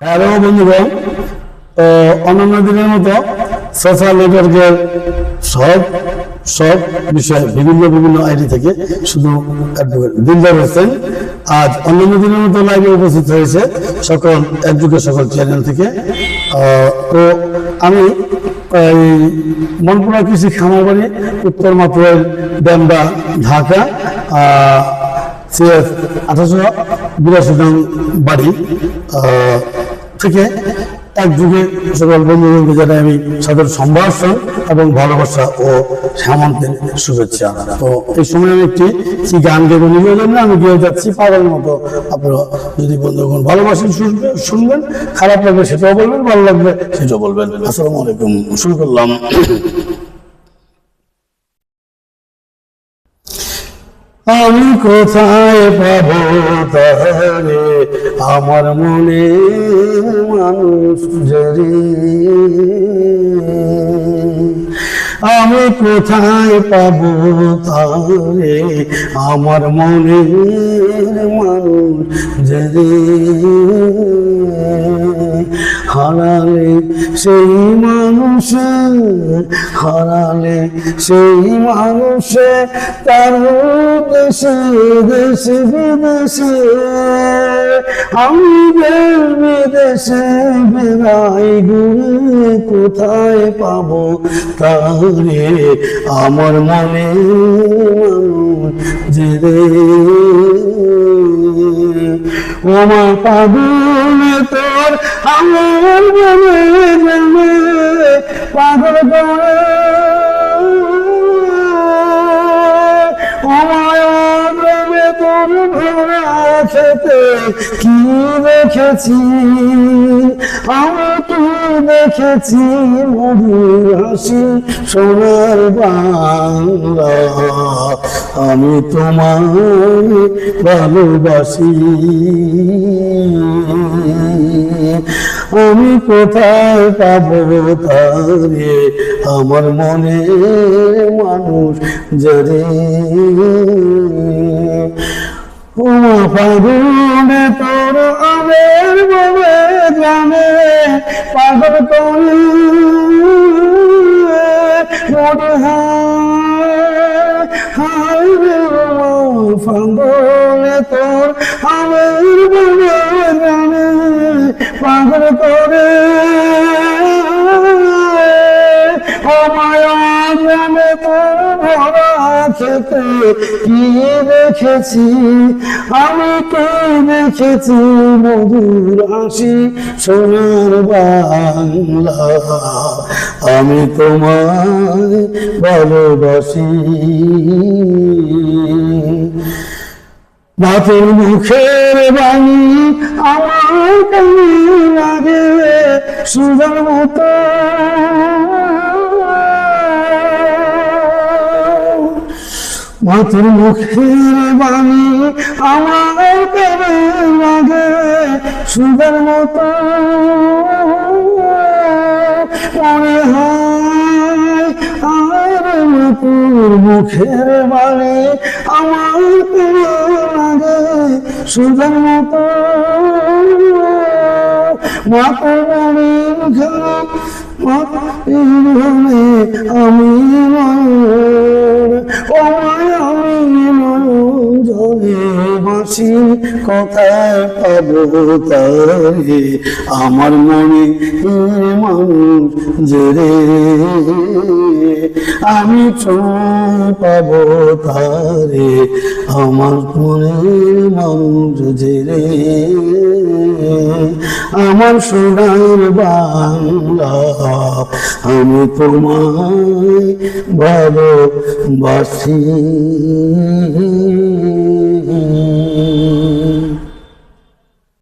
Hello বন্ধুগণ, অন্যান্য দিনের মতো সোশ্যাল নেটওয়ার্কের সব সব বিষয়ে বিভিন্ন আইডি থেকে শুধু দিলদার হোসেন আজ অন্যান্য দিনের মতো লাইভে উপস্থিত হয়েছে সকল একযুগে সকল চ্যানেল থেকে। তো আমি মনপুরা কৃষি খামারবাড়ি, উত্তর মাতুয়াইল, ডেমরা, ঢাকা, CF 1882 নং বাড়ি থেকে একযুগে সকল বন্ধুদেরকে জানাই আমি সাদর সম্ভাষণ এবং ভালোবাসা ও সামন্তের শুভেচ্ছা। তো এই সময় আমি একটি গান গেয়ে নিজের জন্য আমি গিয়ে যাচ্ছি পাগলের মতো। আপনারা যদি বন্ধুগণ ভালোবাসেন শুনবেন, খারাপ লাগবে সেটাও বলবেন, ভালো লাগবে সেটাও বলবেন। আসসালামু আলাইকুম। শুরু করলাম। আমি কোথায় পাবো তারে আমার মনে মানুষ জেরে, আমি কোথায় পাবো তারে আমার মনে মানুষ জেরে, হারালে সেই মানুষে, হারালে সেই মানুষে তার দেশে দেশে বিদেশে, আমি বিদেশে বেড়াই ঘুরে কোথায় পাবো তারে আমার মনে মানুষ জেরে, ওমা পাগল তোর আমার মনে জন্মে পাগল করে, ওমায় তোর ভরা খেতে কি দেখেছি আমি, কি দেখেছি মধুর হাসি সোনার বাংলা, আমি তোমায় ভালোবাসি, আমি কোথায় পাবো তারে আমার মনে মানুষ জেরে, ওমা পাগলে তোর আমের বলে জানে পাগল করে মনে হায় রে, পাগলে তোর আমের বলে জানে পাগল করে, ও মায়া জানে তোর ভরা খেতে কি দেখেছি আমি, কি দেখেছি মধুর হাসি সোনার বাংলা, আমি তোমায় ভালোবাসি, মাথের মুখের বাণী আমার কানে লাগে সুজার মতো, মাথের মুখের বাণী আমার কানে লাগে সুজার মতো, মনে হয় আর তোর মুখের বাণী আমার কানে লাগে সুজার মতো, মাথের বাণী আমি জলে বাঁশি কোথায় পাবো তারে আমার মনে মানুষ জেরে, আমি পাবো তারে আমার মনে মানুষ জেরে, আমার সোনার বাংলা, আমি তোমায় ভালোবাসি।